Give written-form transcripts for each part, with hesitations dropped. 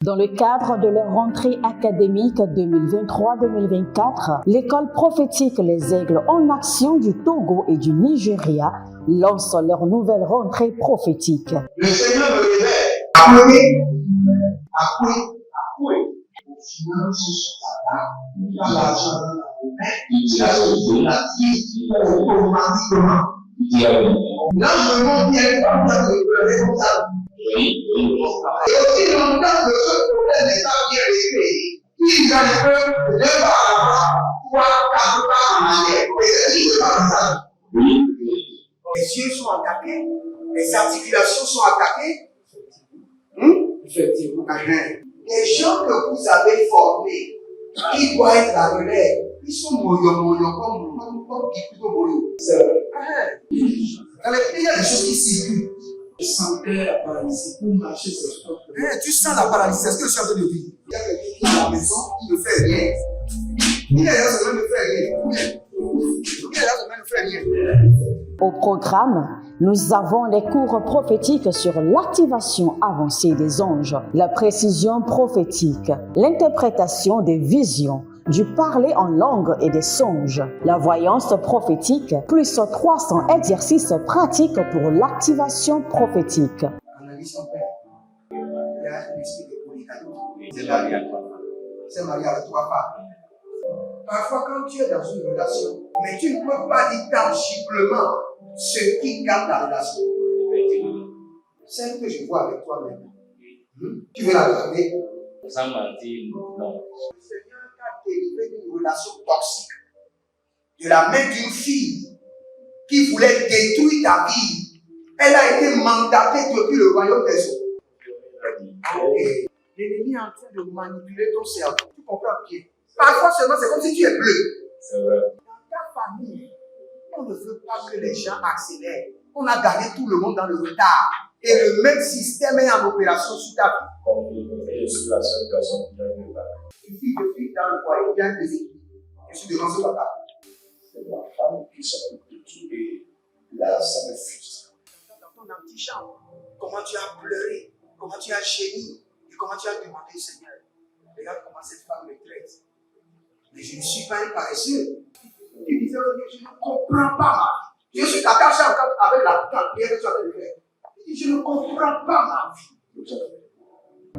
Dans le cadre de leur rentrée académique 2023-2024, l'école prophétique Les Aigles en Action du Togo et du Nigeria lance leur nouvelle rentrée prophétique. Le Seigneur me révèle. Appelez. Finances, l'argent, automatiquement. Là, je me montre bien comme ça, le responsable. Et aussi longtemps que ce problème n'est pas bien réglé, il y a des peuples de par là-bas, 3, 4 pas en arrière. Et c'est ce qui se passe. Les yeux sont attaqués, les articulations sont attaquées. Effectivement. Les gens que vous avez formés, qui doivent être la relève, ils sont moyons comme plutôt moyons. C'est vrai. Dans les pays, il y a des choses qui circulent. Je sentais la paralysie pour marcher sur ce sport. Tu sens la paralysie, c'est ce que je suis en train de dire. Il y a quelqu'un qui est à la maison, qui ne fait rien. Il y a des gens qui ne fait rien. Au programme, nous avons les cours prophétiques sur l'activation avancée des anges, la précision prophétique, l'interprétation des visions, du parler en langue et des songes, la voyance prophétique, plus 300 exercices pratiques pour l'activation prophétique. Analyse son père. Il y a un esprit de polygame. C'est marié à trois femmes. C'est marié à trois femmes. Parfois, quand tu es dans une relation, mais tu ne peux pas dire tangiblement ce qui garde la relation. Celle que je vois avec toi maintenant. Tu veux la regarder? Sans mentir, non. Le Seigneur t'a délivré d'une relation toxique. De la main d'une fille qui voulait détruire ta vie. Elle a été mandatée depuis le royaume des eaux. L'ennemi est en train de manipuler ton cerveau. Tu comprends bien? Parfois seulement, c'est comme si tu es bleu. C'est vrai. Dans ta famille, on ne veut pas que les gens accélèrent. On a gardé tout le monde dans le retard. Et le même système est en opération sur ta vie. Je suis la seule personne qui a vu ça. Une fille de fille dans le foyer, il y a des équipes. Je suis devant ce papa. C'est ma femme qui s'occupe de tout et là, ça me frustre. Dans ton antichambre, comment tu as pleuré, comment tu as gémi et comment tu as demandé au Seigneur. Regarde comment cette femme me traite. Mais je ne suis pas un paresseux. Tu disais, je ne comprends pas ma vie. Je suis attaché avec la prière que tu as fait de faire. Je ne comprends pas ma vie.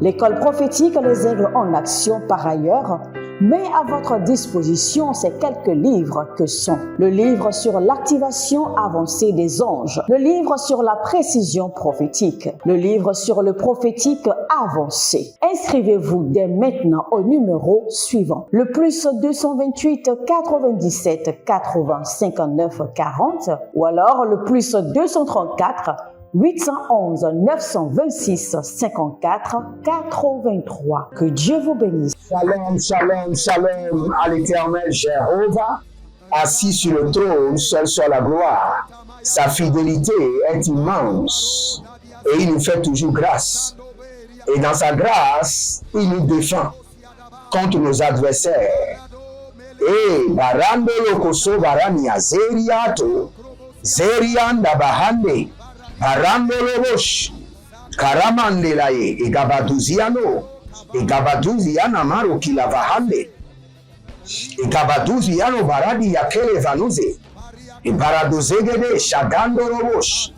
L'école prophétique Les Aigles en Action, par ailleurs, met à votre disposition ces quelques livres que sont le livre sur l'activation avancée des anges, le livre sur la précision prophétique, le livre sur le prophétique avancé. Inscrivez-vous dès maintenant au numéro suivant, le plus 228 97 80 59 40 ou alors le plus 234 811 926 54 83. Que Dieu vous bénisse. Shalom, shalom, shalom à l'Éternel Jéhovah, assis sur le trône, seul sur la gloire. Sa fidélité est immense et il nous fait toujours grâce. Et dans sa grâce, il nous défend contre nos adversaires. Et barando lokoso barania zeriato, zerianda bahande. Parambolobosh, Karamandelaye, et Gabaduziano, et Gabaduziana Maro Kilavahande, et Gabaduziano Baradi Yakele Vanuze, et Baradozegede Shagando Robosh,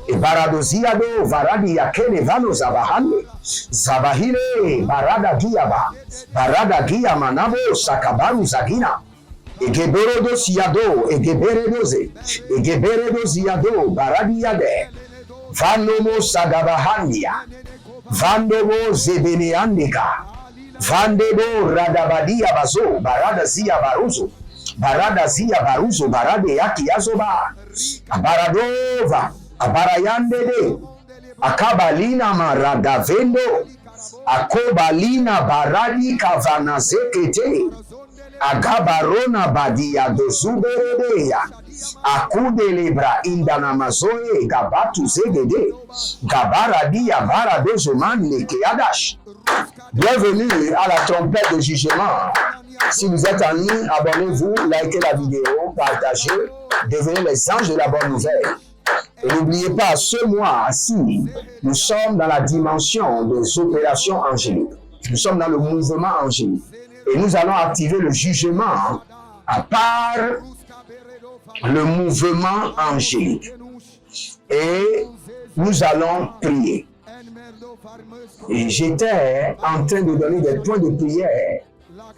et Baradoziado Varadi Yakele Vano Zabahande, Zabahile, Barada Giaba, Barada Gia Manabo, Sakabaru Zagina. Et Geberedo Siado, et Geberedoze, et Geberedo Ziado, Baradiade. Vanomo Sagabahandia, Vandobo Zebeneandika, Vandebo Radabadia Bazo, Barada Zia Baruzo, Barada Zia Baruzo, Barade Yaki Azoba, Abaradova, Abarayandede, Akabalina Maradavendo, Akobalina Baradi Kavanazekete, Agabarona Badia Dozuberedeya. Akude lebra indana mazoe gabatu zegede gabaradia baradozoman lekeadash. Bienvenue à la trompette de jugement. Si vous êtes en ligne, abonnez-vous, likez la vidéo, partagez, devenez les anges de la bonne nouvelle. Et n'oubliez pas, ce mois-ci, nous sommes dans la dimension des opérations angéliques. Nous sommes dans le mouvement angélique. Et nous allons activer le jugement à part le mouvement angélique. Et nous allons prier. Et j'étais en train de donner des points de prière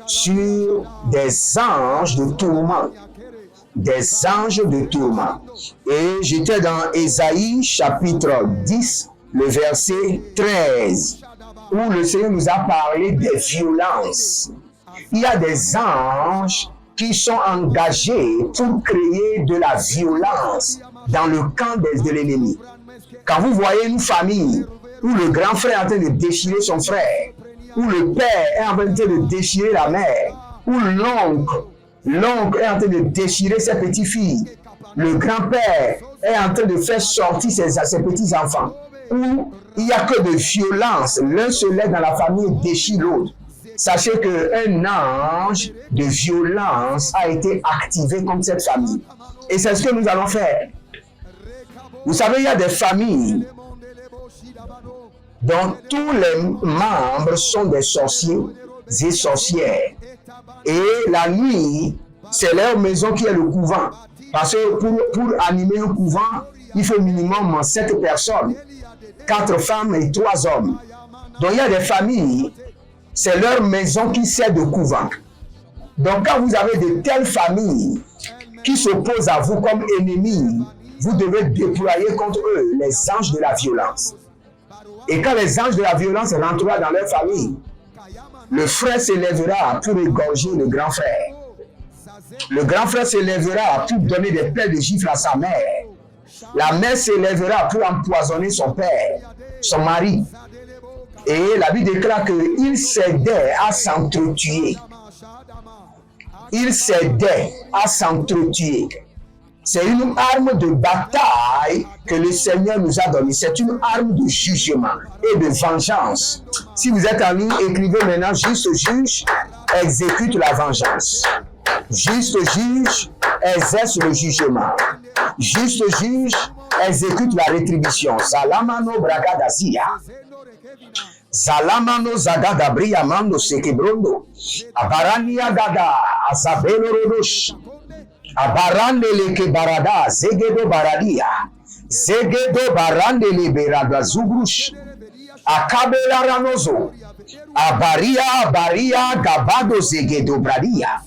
sur des anges de tourment. Des anges de tourment. Et j'étais dans Ésaïe chapitre 10, le verset 13, où le Seigneur nous a parlé des violences. Il y a des anges qui sont engagés pour créer de la violence dans le camp de l'ennemi. Quand vous voyez une famille où le grand frère est en train de déchirer son frère, où le père est en train de déchirer la mère, où l'oncle est en train de déchirer ses petites-filles, le grand-père est en train de faire sortir ses petits-enfants, où il n'y a que de violence, l'un se lève dans la famille et déchire l'autre. Sachez qu'un ange de violence a été activé contre cette famille. Et c'est ce que nous allons faire. Vous savez, il y a des familles dont tous les membres sont des sorciers et sorcières. Et la nuit, c'est leur maison qui est le couvent. Parce que pour animer un couvent, il faut minimum 7 personnes, 4 femmes et 3 hommes. Donc il y a des familles, c'est leur maison qui sert de couvent. Donc quand vous avez de telles familles qui s'opposent à vous comme ennemis, vous devez déployer contre eux les anges de la violence. Et quand les anges de la violence rentreront dans leur famille, le frère s'élèvera pour égorger le grand frère. Le grand frère s'élèvera pour donner des plaies de gifles à sa mère. La mère s'élèvera pour empoisonner son père, son mari. Et la Bible déclare qu'il s'aidait à s'entretuer. Il s'aidait à s'entretuer. C'est une arme de bataille que le Seigneur nous a donnée. C'est une arme de jugement et de vengeance. Si vous êtes en ligne, écrivez maintenant, juste juge, exécute la vengeance. Juste juge, exerce le jugement. Juste juge, exécute la rétribution. Salamano bragadazia. Salamano zagada briamando sekebrondo. Abarania gada azabelo rodosh. Abarandele ke barada zegedo baradia. Zegedo barandele berada zugrush. Akabela ranozo. Baria gabado zegedo bradia.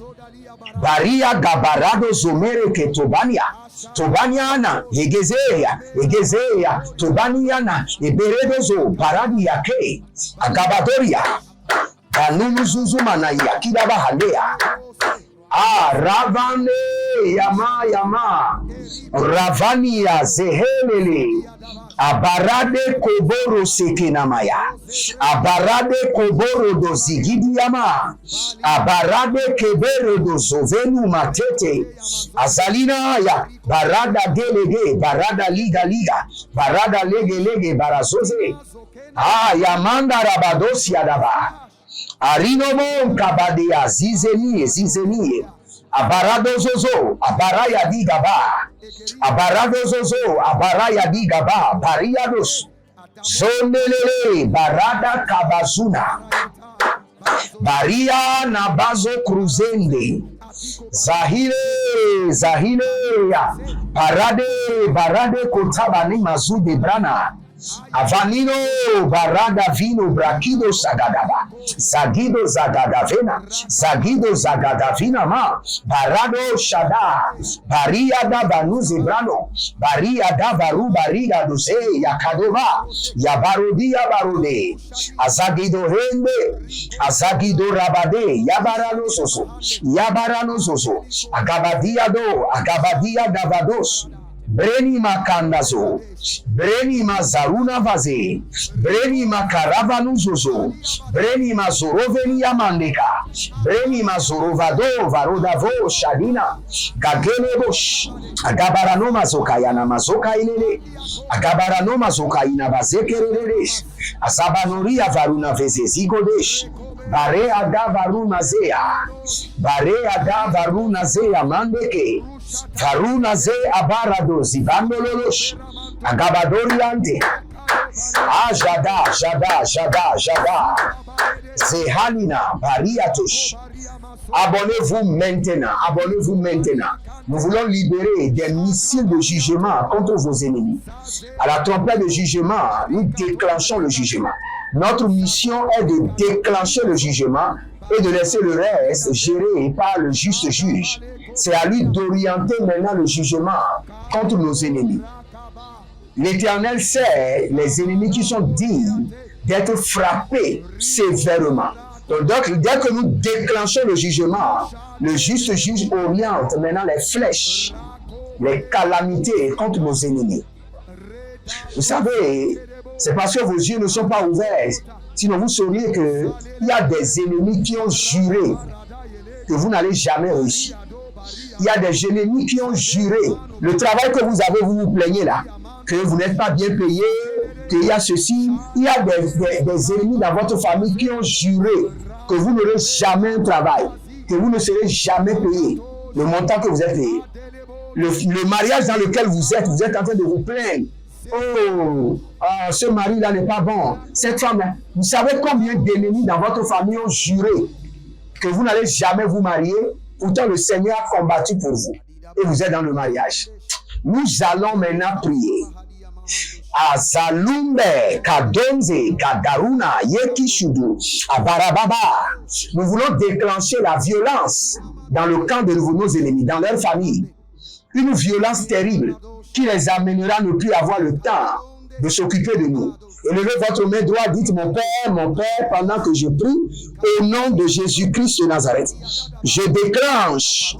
Baria gabarado zomere ke tobania. Tobaniana, Egezeya, Tobaniana, Eberedozo, Paradia ke, Agabadoria, Banumuzuzumana Yakidaba Halea. Ravane Yama, Ravania Zehelele. Abarade koboro sekenamaya. Abarade koboro do zigidiyama. Abarade kebere do zovenu matete. Azalina ya. Barada delege. Barada liga. Barada lege barazoze. Yamanda rabadosi adaba. Arinomo kabadia zizenie. Abarado zozo, abaraya digaba. Abarado zozo, abaraya digaba. Bariados. Zonelele, barada kabazuna. Baria nabazo cruzende. Zahile, barade kotabani mazude brana. Avanino barada vino brakido sagadaba. Zagido zagadavina ma. Barado shada. Baria da vanuze brano. Baria da varu bariga doze yakadova. Yabarodia barode. Azagido hende. Azagido rabade. Yabarano soso. Agabadia davados. Breni makandazo, breni mazaruna vaze, breni makaravanu zozo, breni mazoroveni yamandeka, breni mazorovado varodavo shadina, gagele bosh, agabarano mazokayana mazokailele, agabarano mazokayina vazekerele, azabanoria varuna veze zigodesh, bare ada varuna zea mandeke. Varuna ze abarado zivandolosh agabadoriante. Jada. Zehalina, Bariatush. Abonnez-vous maintenant, abonnez-vous maintenant. Nous voulons libérer des missiles de jugement contre vos ennemis. À la trompette de jugement, nous déclenchons le jugement. Notre mission est de déclencher le jugement et de laisser le reste géré par le juste juge. C'est à lui d'orienter maintenant le jugement contre nos ennemis. L'Éternel sait les ennemis qui sont dignes d'être frappés sévèrement. Donc, dès que nous déclenchons le jugement, le juste juge oriente maintenant les flèches, les calamités contre nos ennemis. Vous savez, c'est parce que vos yeux ne sont pas ouverts. Sinon, vous sauriez qu'il y a des ennemis qui ont juré que vous n'allez jamais réussir. Il y a des ennemis qui ont juré. Le travail que vous avez, vous vous plaignez là, que vous n'êtes pas bien payé, qu'il y a ceci. Il y a des ennemis dans votre famille qui ont juré que vous n'aurez jamais un travail, que vous ne serez jamais payé le montant que vous êtes payé. Le mariage dans lequel vous êtes en train de vous plaindre. Oh, ce mari-là n'est pas bon. Cette femme-là, vous savez combien d'ennemis dans votre famille ont juré que vous n'allez jamais vous marier. Pourtant, le Seigneur a combattu pour vous. Et vous êtes dans le mariage. Nous allons maintenant prier. Azalumbe, Kadonze, Kadaruna, Yekishudu, Abarababa. Nous voulons déclencher la violence dans le camp de nos ennemis, dans leur famille. Une violence terrible qui les amènera à ne plus avoir le temps de s'occuper de nous. Élevez votre main droite, dites mon Père, pendant que je prie, au nom de Jésus-Christ de Nazareth, je déclenche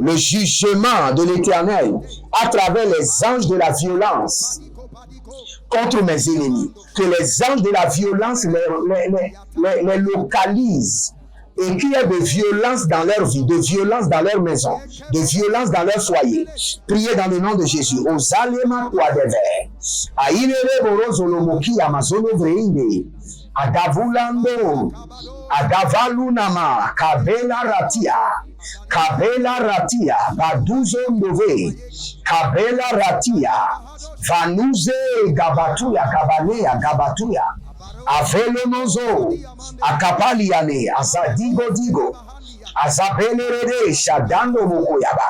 le jugement de l'Éternel à travers les anges de la violence contre mes ennemis. Que les anges de la violence les localisent et qu'il y ait de violence dans leur vie, de violence dans leur maison, de violence dans leur foyer. Priez dans le nom de Jésus. Ozalema Kwadeve. Aïlere Borozolomoki Amazono Vreinde. Adavulando. Adavalunama. Kabela Ratia. Kabela Ratia. Baduzo Ndove. Kabela Ratia. Vanuze Gabatuya. Kabalea Gabatuya. Avelonozo, Akapaliane, Azadigo Digo, Azabelerede, Shadando Mokoyaba,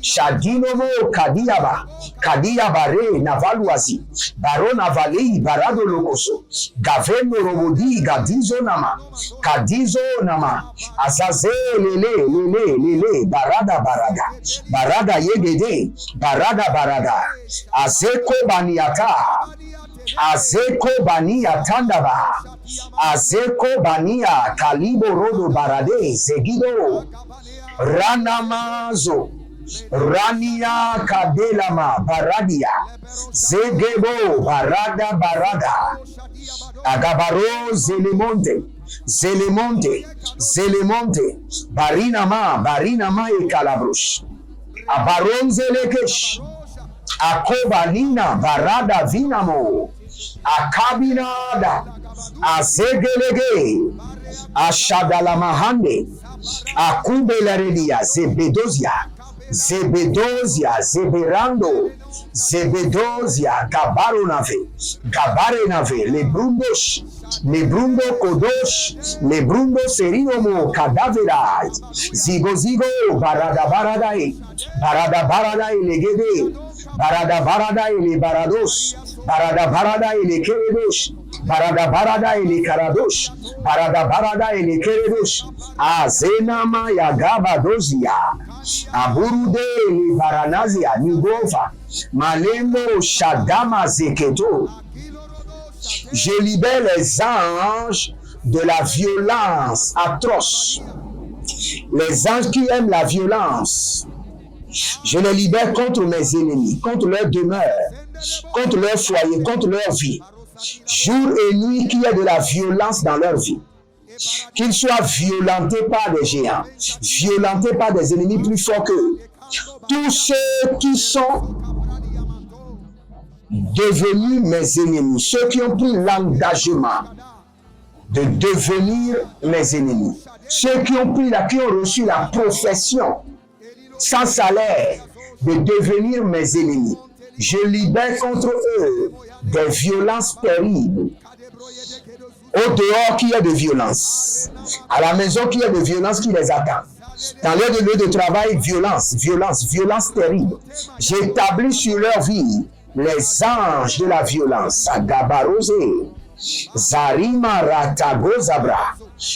Shadinomo Kadiaba, Kadiabare, Navaluazi, Barona Vali, Barado Locoso, Gaveno Robodi, Gadizo Nama, Kadizo Nama, Azaze Lele, Barada Barada, Barada Yegede, Barada, Azeko Baniata, Azeko Bania Tandaba, Azeko Bania Kalibo Rodo Barade, Zegido, Ranamazo, Rania Kadelama, Baradia, Zegebo, Barada, Agabaro, Zelemonte, Barinama e Calabrush, Abaron Zelekesh, Akobalina, Barada Vinamo, Akabinada, Azegelege, Ashadalamahande, Akubelaredia, Zeberando, Zebedozia, Gabarenave, Lebrundo Kodosh, Lebrundo Serinomo, Cadavera, Zigo, Barada Legede, Barada ele Barados, Barada ele Keredosh, Barada ele Karadosh, Barada ele Keredosh, Azenama Yagabadozia, Aburude ele Baranazia, Nigova, Malembo Shadama Zeketo. Je libère les anges de la violence atroce, les anges qui aiment la violence. Je les libère contre mes ennemis, contre leur demeure, contre leur foyer, contre leur vie. Jour et nuit, qu'il y ait de la violence dans leur vie. Qu'ils soient violentés par des géants, violentés par des ennemis plus forts qu'eux. Tous ceux qui sont devenus mes ennemis, ceux qui ont pris l'engagement de devenir mes ennemis, ceux qui ont reçu la profession sans salaire de devenir mes ennemis. Je libère contre eux des violences terribles. Au dehors, qu'il y ait de violence. À la maison, qu'il y ait de violence qui les attend. Dans leur lieu de travail, violence, violence, violence terrible. J'établis sur leur vie les anges de la violence. Agabarose, Zarima Ratago Zabra,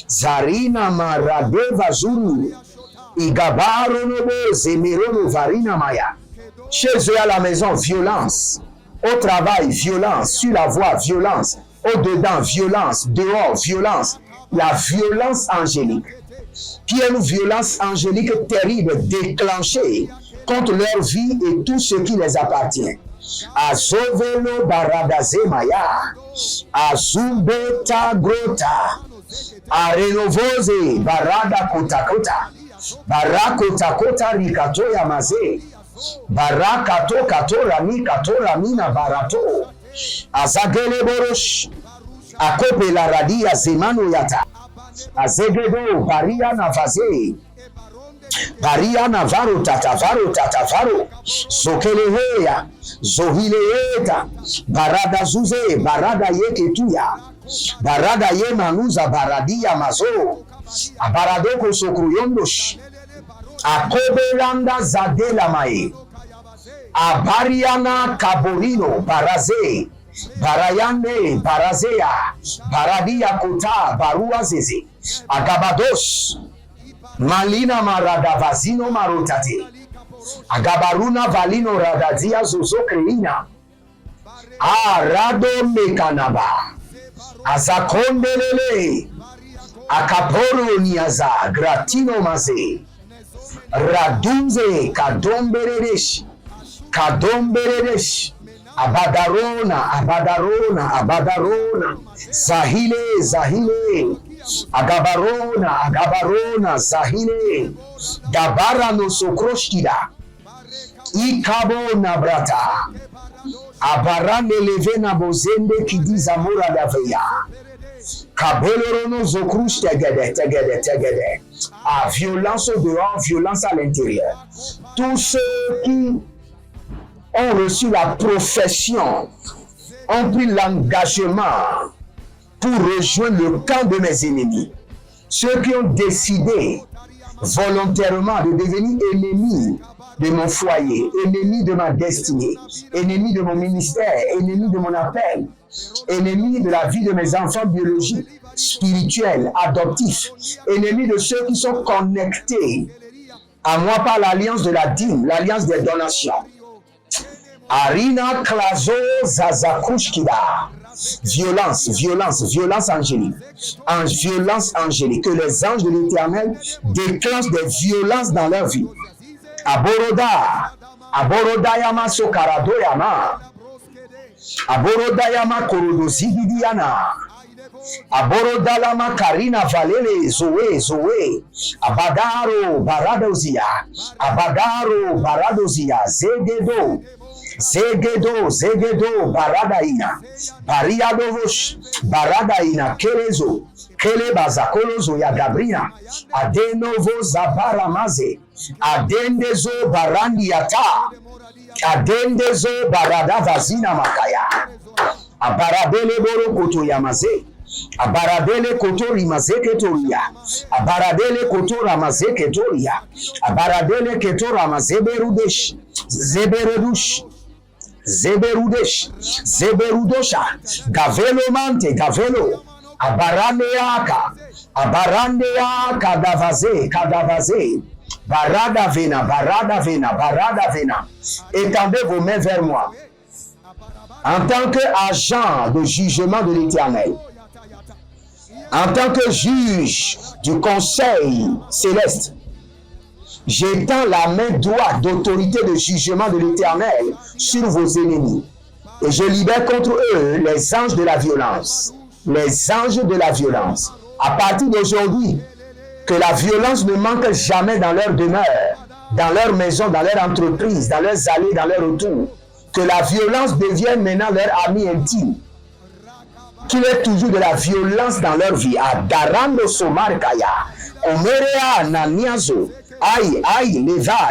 Zarina Maradeva Zuru, Igabaro Nobo, Zemerono Varina Maya. Chez eux à la maison, violence. Au travail, violence. Sur la voie, violence. Au-dedans, violence. Dehors, violence. La violence angélique. Qui est une violence angélique terrible déclenchée contre leur vie et tout ce qui les appartient. Azovelo baradaze maya, azubeta grota, arenovose barada kotakota, barakota kota rikato yamaze, barakato kato rami kato ramina barato, azagele borosh, akope la radia zemano yata. Azegedo, Baria Navaze, Baria Navaro, Tatavaro, Zokeleheya, Zohileeta, Barada Zuze, Barada Yeketuya, Barada Yemanuza, Baradia Mazo, Abaradoko Sokruyondosh, Akobelanda Zadela Mae, Abariana Caborino, Baraze, Barayane, Barazea, Baradia Kota, Barua Zeze, Agabados, Malina Marada Vazino Marotate, Agabaruna Valino Radazia Zozo Kreina, Arado Mekanaba, Azakondelele, Akaporo Niaza, Gratino Maze, Radunze, Kadomberedesh, Kadomberedesh, Abadarona, Abadarona, Abadarona, Zahile, Zahile, Agabarona, Agabarona, Zahile, Dabara no Sokroshkida, Ikabo Nabrata, Abarane Levena Bozende qui dit Zamora Daveya, Kabelorono Zokrush Tegede. Ah, violence au dehors, violence à l'intérieur. Tous ceux qui ont reçu la profession, ont pris l'engagement pour rejoindre le camp de mes ennemis. Ceux qui ont décidé volontairement de devenir ennemis de mon foyer, ennemis de ma destinée, ennemis de mon ministère, ennemis de mon appel, ennemis de la vie de mes enfants biologiques, spirituels, adoptifs, ennemis de ceux qui sont connectés à moi par l'alliance de la dîme, l'alliance des donations. Arina Klazo Zazakushkida. Violence, violence, violence angélique. Violence angélique. Que les anges de l'Éternel déclenchent des violences dans leur vie. Aboroda. Aboroda Yama Sokarado Yama. Aboroda Yama Korodozigidiana. Aboroda Lama Karina Valele Zoe. Abadaro Baradozia. Abadaro Baradozia. Zegedo, Baradaina, Bariadovosh, Baradaina, Kelezo, Kelebaza, Kolozo, Yagabrina, Adenovo, Zabaramaze, Adendezo, Barandiata, Adendezo, Barada, Vazina, Makaya, Abaradele Boro Koto Yamaze, Abaradele Koto Rimaze Ketoria, Abaradele Koto Ramaze Ketoria, Abaradele Keto Ramaze Berudesh, Zeberudosha, Gavelo Mante, Gavelo, Abarandeaka, Kadavaze, Barada Vena. Étendez vos mains vers moi. En tant qu'agent de jugement de l'Éternel, en tant que juge du conseil céleste, j'étends la main droite d'autorité de jugement de l'Éternel sur vos ennemis. Et je libère contre eux les anges de la violence. Les anges de la violence. À partir d'aujourd'hui, que la violence ne manque jamais dans leur demeure, dans leur maison, dans leur entreprise, dans leurs allées, dans leur retour. Que la violence devienne maintenant leur ami intime. Qu'il y ait toujours de la violence dans leur vie. Adarando Somarkaya, Omerea Naniazo. Aïe, leva,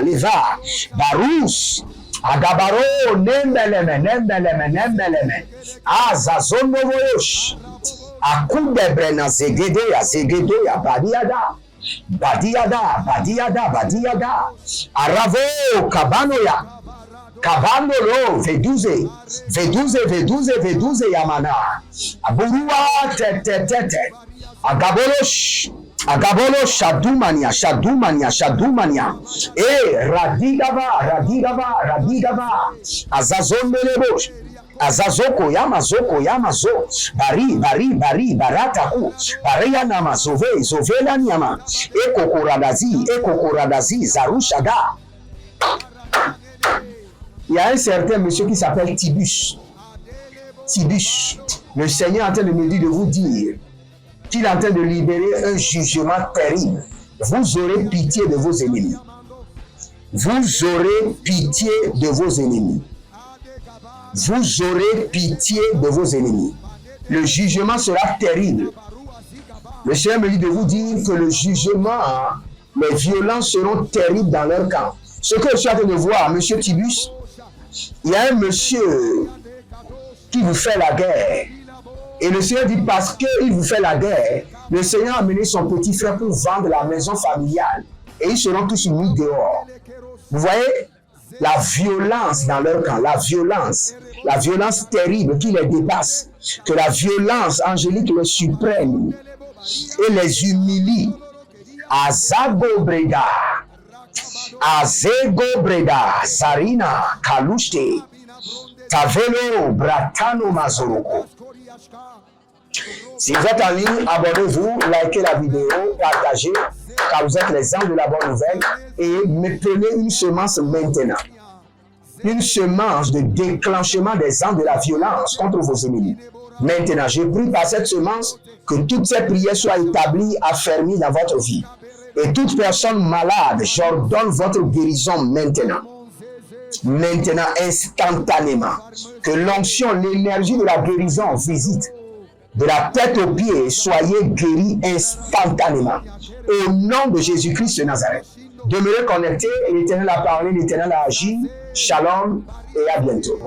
Barous, Agabaro, Nembeleme, Azazonovoyosh, Akudebrena zegede ya zegede ya badiada. Badiada, badiada, badiada. Aravo kabano ya. Kabano lo veduze. Veduze, veduze, veduze yamana. Aburua tete tete. Agabolosh. Agabolo shadumania, shadumania, shadumania. Radigava, radigava, radigava. Azazondelebosh. Azazoko yamazoko yamazo bari bari bari barataku baria nama zove zovela nyama ekokoradazi zarushada. Il y a un certain monsieur qui s'appelle Tibus. Tibus. Le Seigneur est en train de me dire de vous dire qu'il est en train de libérer un jugement terrible. Vous aurez pitié de vos ennemis. Vous aurez pitié de vos ennemis. Vous aurez pitié de vos ennemis. Le jugement sera terrible. Le Seigneur me dit de vous dire que le jugement, les violences seront terribles dans leur camp. Ce que je suis en train de voir, monsieur Tibus, il y a un monsieur qui vous fait la guerre. Et le Seigneur dit parce qu'il vous fait la guerre, le Seigneur a amené son petit frère pour vendre la maison familiale. Et ils seront tous mis dehors. Vous voyez? La violence dans leur camp, la violence terrible qui les dépasse, que la violence angélique les supprime et les humilie. Azago Breda, Azego Breda, Sarina, Kalushte, Tavelo, Bratano, Mazoroko. Si vous êtes en ligne, abonnez-vous, likez la vidéo, partagez, car vous êtes les anges de la bonne nouvelle, et prenez une semence maintenant. Une semence de déclenchement des anges de la violence contre vos ennemis. Maintenant, je prie par cette semence que toutes ces prières soient établies, affermies dans votre vie. Et toute personne malade, j'ordonne votre guérison maintenant. Maintenant, instantanément. Que l'onction, l'énergie de la guérison visite. De la tête aux pieds, soyez guéris instantanément. Au nom de Jésus-Christ de Nazareth. Demeurez connectés, l'Éternel a parlé, l'Éternel a agi. Shalom et à bientôt.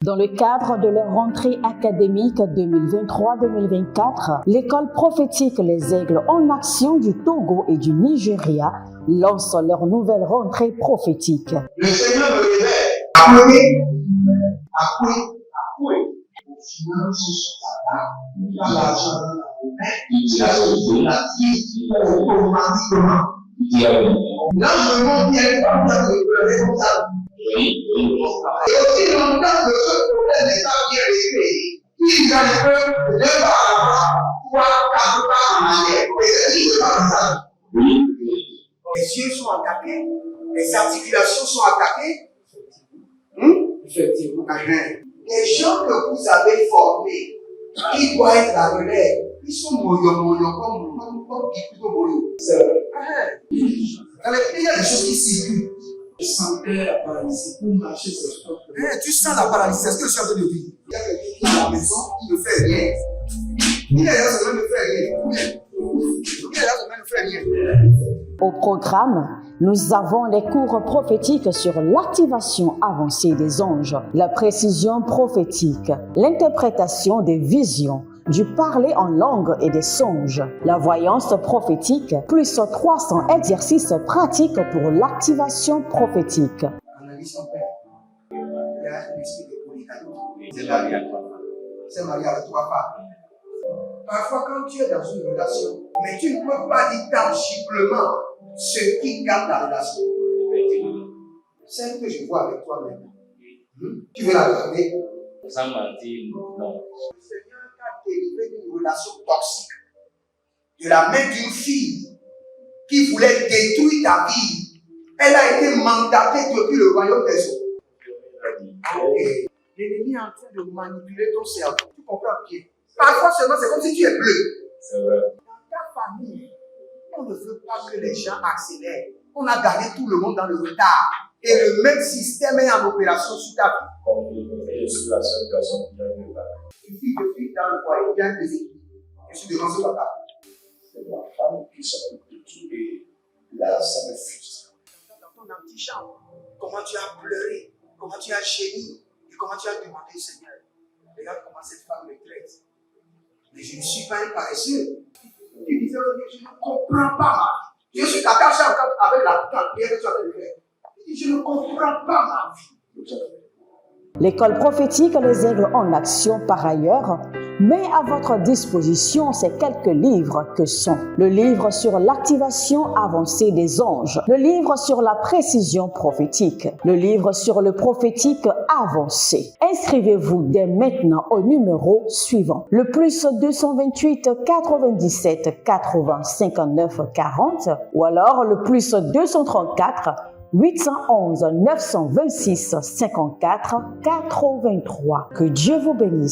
Dans le cadre de leur rentrée académique 2023-2024, l'école prophétique Les Aigles en Action du Togo et du Nigeria lance leur nouvelle rentrée prophétique. Le Seigneur me révèle. Appuyez. Finance dans l'argent dans la vie, automatiquement. L'enseignement vient comme ça de le responsable. Et aussi longtemps que ce problème n'est pas bien réglé, ils arrivent de par avant, 3, 4 pas en arrière. Et c'est juste comme ça. Les yeux sont attaqués, les articulations sont attaquées. Effectivement. Les gens que vous avez formés, qui doivent être la relève, ils sont moyons comme plutôt moyons. C'est vrai. Il y a des choses qui circulent. Je sentais la paralysie pour marcher sur ce corps. Tu sens la paralysie, c'est ce que je suis en train de dire. Il y a quelqu'un qui est à la maison, qui ne fait rien. Il est là, ça ne fait rien. Il est là, ça ne fait rien. Au programme, nous avons les cours prophétiques sur l'activation avancée des anges, la précision prophétique, l'interprétation des visions, du parler en langue et des songes, la voyance prophétique, plus 300 exercices pratiques pour l'activation prophétique. Analyse son père. Il y a un esprit de polygamie. C'est la vie à toi. s'est marié avec 3 femmes. Parfois, quand tu es dans une relation, mais tu ne peux pas dire tangiblement ce qui garde la relation. Celle que je vois avec toi maintenant, tu veux la garder? Sans mentir, non. Le Seigneur t'a délivré d'une relation toxique, de la main d'une fille qui voulait détruire ta vie. Elle a été mandatée depuis le royaume des eaux. L'ennemi est en train de manipuler ton cerveau. Tu comprends bien? Parfois seulement, c'est comme si tu es bleu. C'est vrai. Dans ta famille, on ne veut pas que les gens accélèrent. On a gardé tout le monde dans le retard. Et le même système est en opération sur ta vie. Comme je suis la seule personne qui a vu ça. Une fille de fille dans le foyer, bien déséquilibrée. Je suis devant ce papa. C'est ma femme qui s'occupe de tout et là, ça me frustre. Dans ton antichambre, comment tu as pleuré, comment tu as gémi et comment tu as demandé au Seigneur. Regarde comment cette femme me traite. Mais je ne suis pas un paresseux. Tu disais, je ne comprends pas ma vie. Je suis attaché encore avec la prière que tu as fait de faire. Je ne comprends pas ma vie. L'école prophétique Les Aigles en Action, par ailleurs, met à votre disposition ces quelques livres que sont le livre sur l'activation avancée des anges, le livre sur la précision prophétique, le livre sur le prophétique avancé. Inscrivez-vous dès maintenant au numéro suivant, le plus 228 97 80 59 40 ou alors le plus 234 811 926 54 83. Que Dieu vous bénisse.